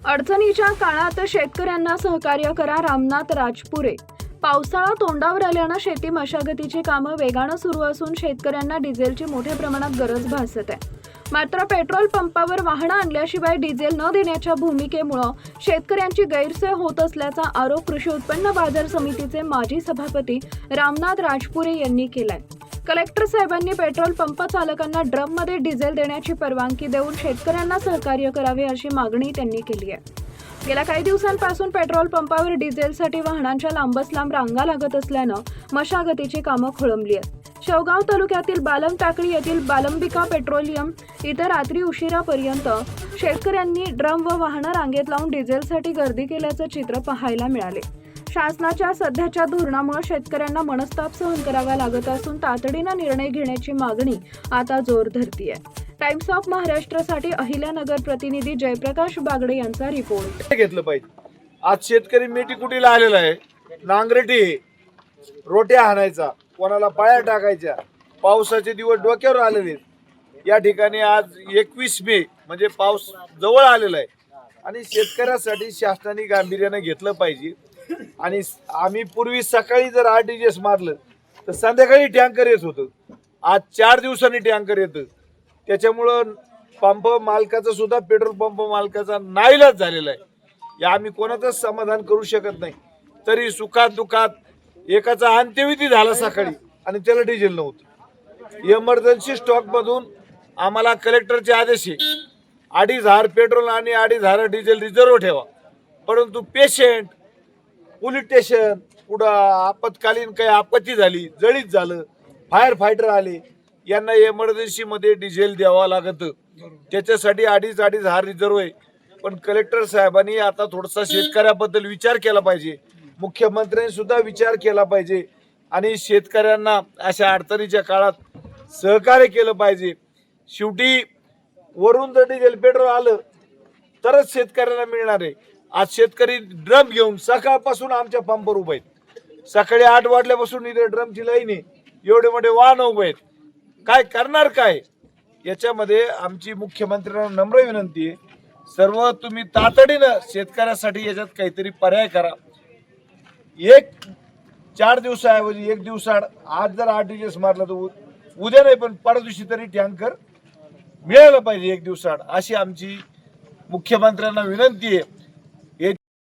अडचणीच्या काळात शेतकऱ्यांना सहकार्य करा, रामनाथ राजपुरे। पावसाळा तोंडावर आल्यानं शेती मशागतीची कामं वेगानं सुरू असून शेतकऱ्यांना डिझेलची मोठ्या प्रमाणात गरज भासत आहे। मात्र पेट्रोल पंपावर वाहनं आणल्याशिवाय डिझेल न देण्याच्या भूमिकेमुळे शेतकऱ्यांची गैरसोय होत असल्याचा आरोप कृषी उत्पन्न बाजार समितीचे माजी सभापती रामनाथ राजपुरे यांनी केलाय। कलेक्टर साहेबांनी पेट्रोल पंप चालकांना ड्रममध्ये डिझेल देण्याची परवानगी देऊन शेतकऱ्यांना सहकार्य करावे अशी मागणी त्यांनी केली आहे। गेल्या काही दिवसांपासून पेट्रोल पंपावर डिझेलसाठी वाहनांच्या लांबच लांब रांगा लागत असल्यानं मशागतीची कामं खोळंबली आहेत। शेवगाव तालुक्यातील बालम टाकळी येथील बालंबिका पेट्रोलियम इथं रात्री उशिरापर्यंत शेतकऱ्यांनी ड्रम व वाहनं रांगेत लावून डिझेलसाठी गर्दी केल्याचं चित्र पाहायला मिळाले। शासनाच्या सध्याच्या धोरणामुळे शेतकऱ्यांना मनस्ताप सहन करावा लागत असून तातडीनं निर्णय घेण्याची मागणी आता जोर धरतीये। टाइम्स ऑफ महाराष्ट्रसाठी अहिल्यानगर प्रतिनिधी जयप्रकाश बागडे यांचा रिपोर्ट। घेतलं पाहिजे। आज शेतकरी मेटीकुटीला आलेला आहे, नांगरटी रोट्या हाणायचा, कोणाला पाया टाकायच्या, पावसाचे दिवस डोक्यावर आलेले। या ठिकाणी आज 21 मे म्हणजे पाऊस जवळ आलेला आहे आणि शेतकऱ्यासाठी शासनाने गांभीर्याने घेतलं पाहिजे। आणि आम्ही पूर्वी सकाळी जर आरटीजीएस मारलं तर संध्याकाळी टँकर येत होतं, आज 4 दिवसांनी टँकर येतं। त्याच्यामुळं पंप मालकाचा सुद्धा पेट्रोल पंप मालकाचा नाईलाज झालेला आहे। या आम्ही कोणाचंच समाधान करू शकत नाही। तरी सुखात दुखात एकाचा अंत्यविधी झाला सकाळी आणि त्याला डिझेल नव्हतं। इमर्जन्सी स्टॉक मधून आम्हाला कलेक्टरचे आदेश आहे 2,500 पेट्रोल आणि 2,500 डिझेल रिझर्व ठेवा, परंतु पेशंट पोलीस स्टेशन पुढं आपत्कालीन काही आपत्ती झाली, जळीत झालं, फायर फायटर आले, यांना इमर्जन्सी मध्ये डिझेल द्यावा लागत। त्याच्यासाठी 2,500 रिझर्व आहे। पण कलेक्टर साहेबांनी आता थोडासा शेतकऱ्याबद्दल विचार केला पाहिजे, मुख्यमंत्र्यांनी सुद्धा विचार केला पाहिजे आणि शेतकऱ्यांना अशा अडचणीच्या काळात सहकार्य केलं पाहिजे। शेवटी वरून जर डिझेल पेट्रोल आलं तरच शेतकऱ्यांना मिळणार आहे। आज शेतकरी ड्रम घेऊन सकाळपासून आमच्या पंपावर उभे आहेत, सकाळी 8 वाजल्यापासून इथे ड्रमची लाईन आहे, एवढे मोठे वाहन उभे आहेत। काय करणार काय? याच्यामध्ये आमची मुख्यमंत्र्यांना नम्र विनंती आहे, सर्व तुम्ही तातडीनं शेतकऱ्यासाठी याच्यात काहीतरी पर्याय करा। 4 दिवसाऐवजी 1 दिवसाआड आज जर आरटीजीएस मारला तर उद्या नाही पण परवा दिवशी तरी टँकर मिळालं पाहिजे 1 दिवसाआड, अशी आमची मुख्यमंत्र्यांना विनंती आहे।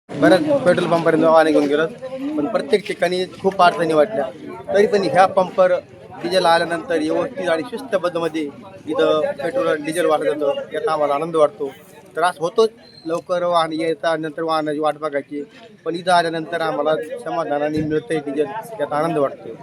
बऱ्याच पेट्रोल पंपापर्यंत वाहने घेऊन गेलो, पण प्रत्येक ठिकाणी खूप अडचणी वाटल्या। तरी पण ह्या पंपावर डिझेल आल्यानंतर व्यवस्थित आणि शिस्तबद्धमध्ये इथं पेट्रोल डिझेल वाटत जातं, याचा आम्हाला आनंद वाटतो। त्रास होतोच, लवकर वाहन येतात नंतर वाहनाची वाट बघायची, पण इथं आल्यानंतर आम्हाला समाधानाने मिळतंय डिझेल, याचा आनंद वाटतो।